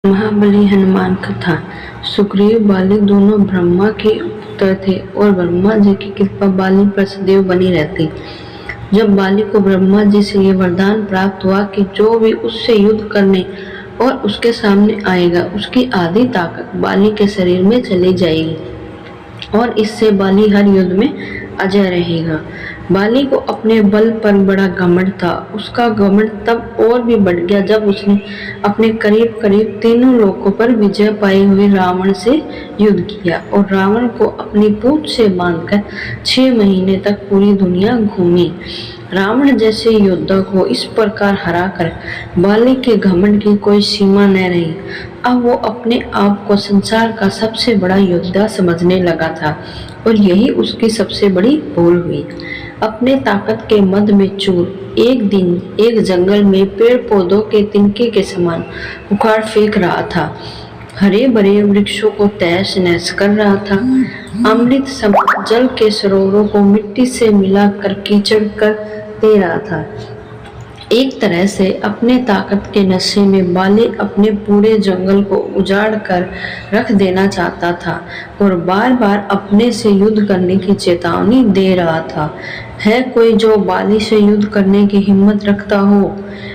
महाबली हनुमान कथा। सुग्रीव बाली दोनों ब्रह्मा के पुत्र थे और ब्रह्मा जी की कृपा बाली पर सदैव बनी रहती। जब बाली को ब्रह्मा जी से ये वरदान प्राप्त हुआ कि जो भी उससे युद्ध करने और उसके सामने आएगा उसकी आधी ताकत बाली के शरीर में चली जाएगी और इससे बाली हर युद्ध में अजय रहेगा। बाली को अपने बल पर बड़ा घमंड था। उसका घमंड तब और भी बढ़ गया जब उसने अपने करीब करीब तीनों लोकों पर विजय पाए हुए रावण से युद्ध किया और रावण को अपनी पूंछ से बांधकर 6 महीने तक पूरी दुनिया घूमी। रावण जैसे योद्धा को इस प्रकार हराकर बाली के घमंड की कोई सीमा न रही। अब वो अपने आप को संसार का सबसे बड़ा योद्धा समझने लगा था और यही उसकी सबसे बड़ी भूल हुई। अपने ताकत के मद में चूर एक दिन एक जंगल में पेड़ पौधों के तिनके के समान उखाड़ फेंक रहा था। हरे भरे वृक्षों को तहस नहस कर रहा था। अमृत सम जल के सरोवरों को मिट्टी से मिलाकर कीचड़ कर दे रहा था। एक तरह से अपने ताकत के नशे में बाली अपने पूरे जंगल को उजाड़ कर रख देना चाहता था और बार बार अपने से युद्ध करने की चेतावनी दे रहा था। है कोई जो बाली से युद्ध करने की हिम्मत रखता हो?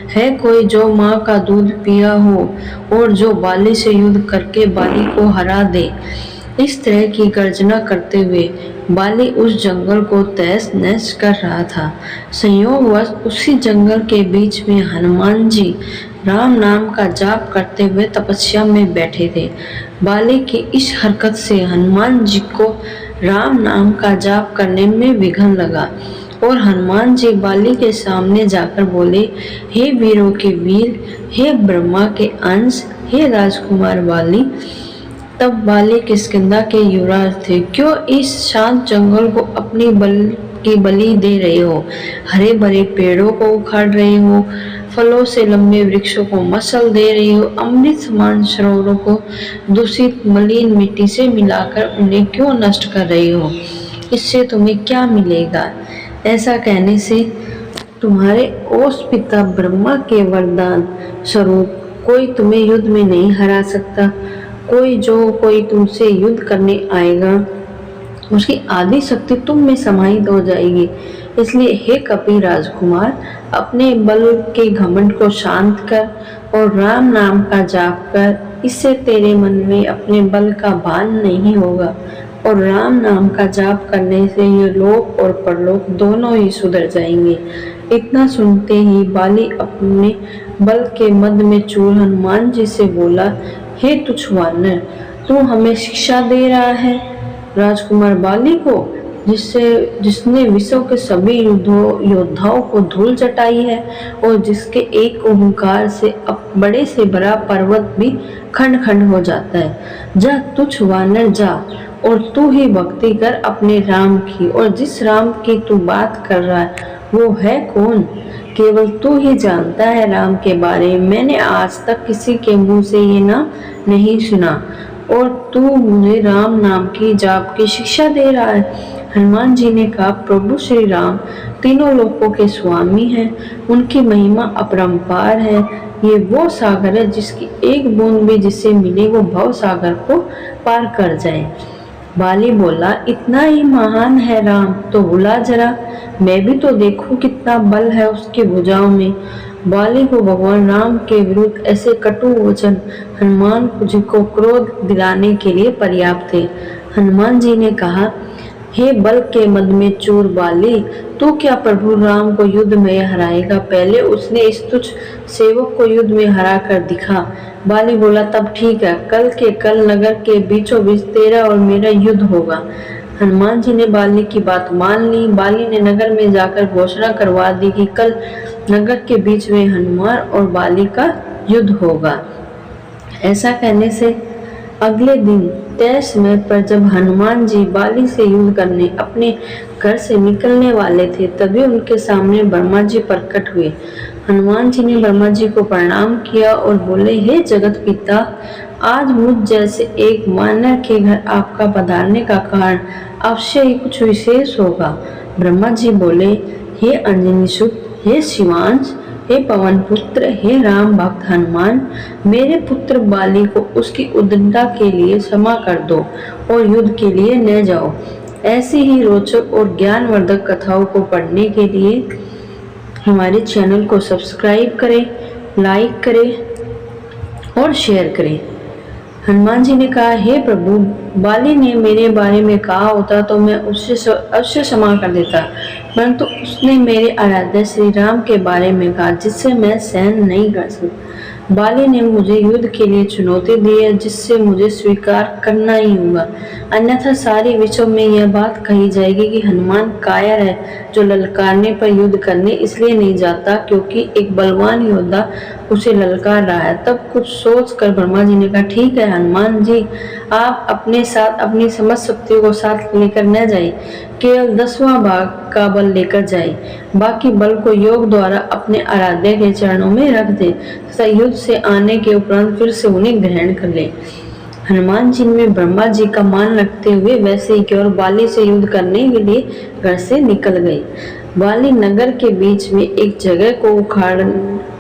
है कोई जो माँ का दूध पिया हो और जो बाली से युद्ध करके बाली को हरा दे? इस तरह की गर्जना करते हुए बाली उस जंगल को तहस नहस कर रहा था। संयोगवश उसी जंगल के बीच में हनुमान जी राम नाम का जाप करते हुए तपस्या में बैठे थे। बाली की इस हरकत से हनुमान जी को राम नाम का जाप करने में विघ्न लगा और हनुमान जी बाली के सामने जाकर बोले, हे वीरों के वीर, हे ब्रह्मा के अंश, हे राजकुमार बाली। तब बाली किष्किंधा के युवराज थे। क्यों इस शांत जंगल को अपनी बलि दे रहे हो? हरे भरे पेड़ों को उखाड़ रहे हो, फलों से लंबे वृक्षों को मसल दे रही हो, अमृत समान सरोवरों को दूषित मलिन मिट्टी से मिलाकर उन्हें क्यों नष्ट कर रही हो? इससे तुम्हें क्या मिलेगा? ऐसा कहने से तुम्हारे ओष पिता ब्रह्मा के वरदान स्वरूप कोई तुम्हें युद्ध में नहीं हरा सकता। कोई तुमसे युद्ध करने आएगा उसकी आधी शक्ति तुम में समाहित हो जाएगी। इसलिए हे कपि राजकुमार, अपने बल के घमंड को शांत कर और राम नाम का जाप कर। इससे तेरे मन में अपने बल का भान नहीं होगा और राम नाम का जाप करने से ये लोक और परलोक दोनों ही सुधर जाएंगे। इतना सुनते ही बाली अपने बल के मद में चूर हनुमान जी से बोला, हे तुच्छ वानर, तू हमें शिक्षा दे रहा है राजकुमार बाली को, जिसने विश्व के सभी योद्धाओं को धूल चटाई है और जिसके एक ओंकार से बड़े से बड़ा पर्वत भी खंड खंड हो जाता है। जा तुच्छ वानर, जा और तू ही भक्ति कर अपने राम की, और जिस राम की तू बात कर रहा है वो है कौन? केवल तू ही जानता है राम के बारे में। मैंने आज तक किसी के मुंह से ये नाम नहीं सुना और तू मुझे राम नाम की जाप की शिक्षा दे रहा है। हनुमान जी ने कहा, प्रभु श्री राम तीनों लोकों के स्वामी हैं, उनकी महिमा अपरंपार है। ये वो सागर है जिसकी एक बूंद भी जिसे मिले वो भव सागर को पार कर जाए। बाली बोला, इतना ही महान है राम तो बुला जरा, मैं भी तो देखूं कितना बल है उसकी भुजाओं में। बाली को भगवान राम के विरुद्ध ऐसे कटु वचन हनुमान जी को क्रोध दिलाने के लिए पर्याप्त थे। हनुमान जी ने कहा, हे बल के मद में चूर बाली, तू क्या प्रभु राम को युद्ध में हराएगा? पहले उसने इस तुच्छ सेवक को युद्ध में हरा कर दिखा। बाली बोला, तब ठीक है, कल के कल नगर के बीचों बीच तेरा और मेरा युद्ध होगा। हनुमान जी ने बाली की बात मान ली। बाली ने नगर में जाकर घोषणा करवा दी कि कल नगर के बीच में हनुमान और बाली का युद्ध होगा। ऐसा कहने से अगले दिन तय समय पर जब हनुमान जी बाली से युद्ध करने अपने घर से निकलने वाले थे, तभी उनके सामने ब्रह्मा जी प्रकट हुए। हनुमान जी ने ब्रह्मा जी को प्रणाम किया और बोले, हे जगत पिता, आज मुझ जैसे एक वानर के घर आपका पधारने का कारण अवश्य ही कुछ विशेष होगा। ब्रह्मा जी बोले, हे अंजनी सुत, हे शिवांश, हे पवन पुत्र, हे राम भक्त हनुमान, मेरे पुत्र बाली को उसकी उद्दंडता के लिए क्षमा कर दो और युद्ध के लिए न जाओ। ऐसी ही रोचक और ज्ञानवर्धक कथाओं को पढ़ने के लिए हमारे चैनल को सब्सक्राइब करें, लाइक करें और शेयर करें। हनुमान जी ने कहा, हे प्रभु, बाली ने मेरे बारे में कहा होता तो मैं उससे अवश्य क्षमा कर देता, परंतु उसने मेरे आराध्य श्री राम के बारे में कहा जिससे मैं सहन नहीं कर सकता। बाली ने मुझे युद्ध के लिए चुनौती दी है जिससे मुझे स्वीकार करना ही होगा, अन्यथा सारी विश्व में यह बात कही जाएगी कि हनुमान कायर है जो ललकारने पर युद्ध करने इसलिए नहीं जाता क्योंकि एक बलवान योद्धा उसे ललकार रहा है। तब कुछ सोच कर ब्रह्मा जी ने कहा, ठीक है हनुमान जी, आप अपने साथ अपनी समस्त शक्तियों को साथ लेकर न जाए, केवल 10वां भाग का बल लेकर जाए, बाकी बल को योग द्वारा अपने आराध्य के चरणों में रख दे तथा युद्ध से आने के उपरांत फिर से उन्हें ग्रहण कर ले। हनुमान जी ने ब्रह्मा जी का मान रखते हुए वैसे ही केवल बाली से युद्ध करने के लिए घर से निकल गए। बाली नगर के बीच में एक जगह को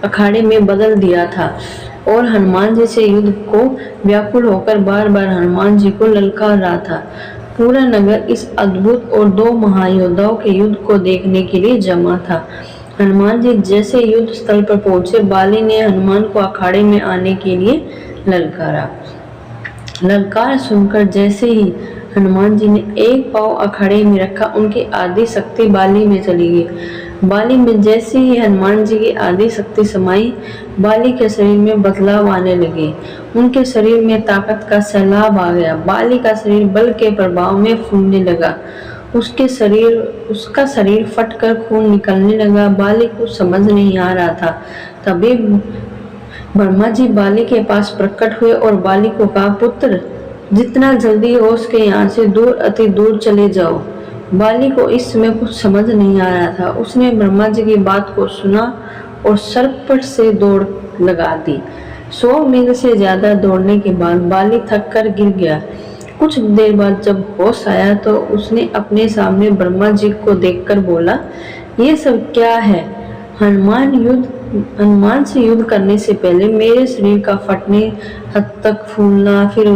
अखाड़े में बदल दिया था और हनुमान जी से युद्ध को व्याकुल होकर बार बार हनुमान जी को ललकार रहा था। पूरा नगर इस अद्भुत और 2 महायोद्धाओं के युद्ध को देखने के लिए जमा था। हनुमान जी जैसे युद्ध स्थल पर पहुंचे, बाली ने हनुमान को अखाड़े में आने के लिए ललकारा। ललकार सुनकर जैसे ही हनुमान जी ने एक पांव अखाड़े में रखा, उनकी आधी शक्ति बाली में चली गई। बाली में जैसे ही हनुमान जी की आधी शक्ति समाई, बाली के शरीर में बदलाव आने लगे। उनके शरीर में ताकत का सैलाब आ गया। बाली का शरीर बल के प्रभाव में फूलने लगा। उसका शरीर फटकर खून निकलने लगा। बाली को समझ नहीं आ रहा था। तभी ब्रह्मा जी बाली के पास प्रकट हुए और बाली को कहा, पुत्र, जितना जल्दी हो सके यहाँ से दूर, अति दूर चले जाओ। बाली को इस समय कुछ समझ नहीं आ रहा था। उसने ब्रह्मा जी की बात को सुना और सरपट से दौड़ लगा दी। 100 मील से ज्यादा दौड़ने के बाद बाली थक कर गिर गया। कुछ देर बाद जब होश आया तो उसने अपने सामने ब्रह्मा जी को देखकर बोला, ये सब क्या है? हनुमान से युद्ध करने से पहले मेरे शरीर का फटने हद तक फूलना, फिर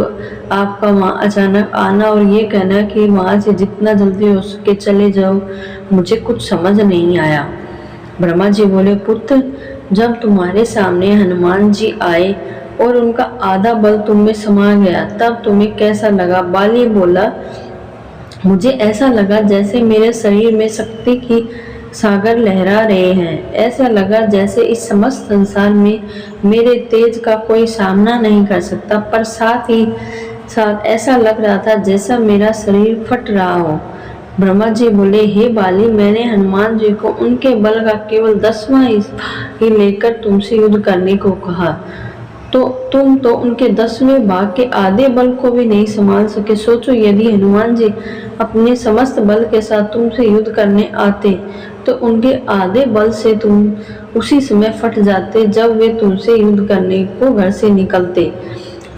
आपका वहाँ अचानक आना और ये कहना कि वहाँ से जितना जल्दी हो सके चले जाओ, मुझे कुछ समझ नहीं आया। ब्रह्मा जी बोले, पुत्र, जब तुम्हारे सामने हनुमान जी आए और उनका आधा बल तुम में समा गया, तब तुम्हें कैसा लगा? बाली बोला, मुझे ऐसा लगा जैसे मेरे शरीर में शक्ति की सागर लहरा रहे हैं। ऐसा लगा जैसे इस समस्त संसार में मेरे तेज का कोई सामना नहीं कर सकता, पर साथ ही साथ ऐसा लग रहा था जैसा मेरा शरीर फट रहा हो। ब्रह्मा जी बोले, हे बाली, मैंने हनुमान जी को उनके बल का केवल 10वां हिस्सा ही लेकर तुमसे युद्ध करने को कहा, तो तुम तो उनके 10वें भाग के आधे बल को भी नहीं संभाल सके। सोचो, यदि हनुमान जी अपने समस्त बल के साथ तुमसे युद्ध करने आते तो उनके आधे बल से तुम उसी समय फट जाते जब वे तुमसे युद्ध करने को घर से निकलते।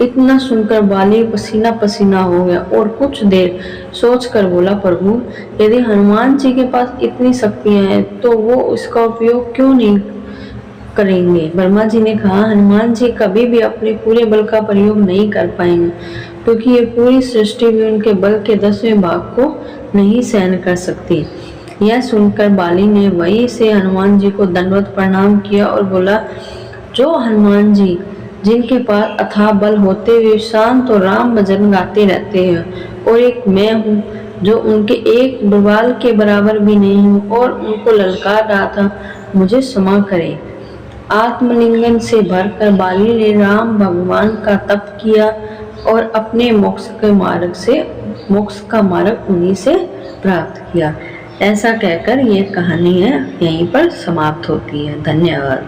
इतना सुनकर बाली पसीना पसीना हो गया और कुछ देर सोचकर बोला, प्रभु, यदि हनुमान जी के पास इतनी शक्तियां हैं तो वो इसका उपयोग क्यों नहीं करेंगे? ब्रह्मा जी ने कहा, हनुमान जी कभी भी अपने पूरे बल का प्रयोग नहीं कर पाएंगे क्योंकि ये पूरी सृष्टि भी उनके बल के 10वें भाग को नहीं सहन कर सकती। यह सुनकर बाली ने वहीं से हनुमान जी को दंडवत प्रणाम किया और बोला, जो हनुमान जी जिनके पास अथाह बल होते हुए शांत और राम भजन गाते रहते हैं, और एक मैं हूँ जो उनके एक बाल के बराबर भी नहीं हूँ और उनको ललकार रहा था, मुझे क्षमा करें। आत्मलिंगन से भरकर बाली ने राम भगवान का तप किया और अपने मोक्ष का मार्ग उन्हीं से प्राप्त किया। ऐसा कहकर ये कहानी है यहीं पर समाप्त होती है। धन्यवाद।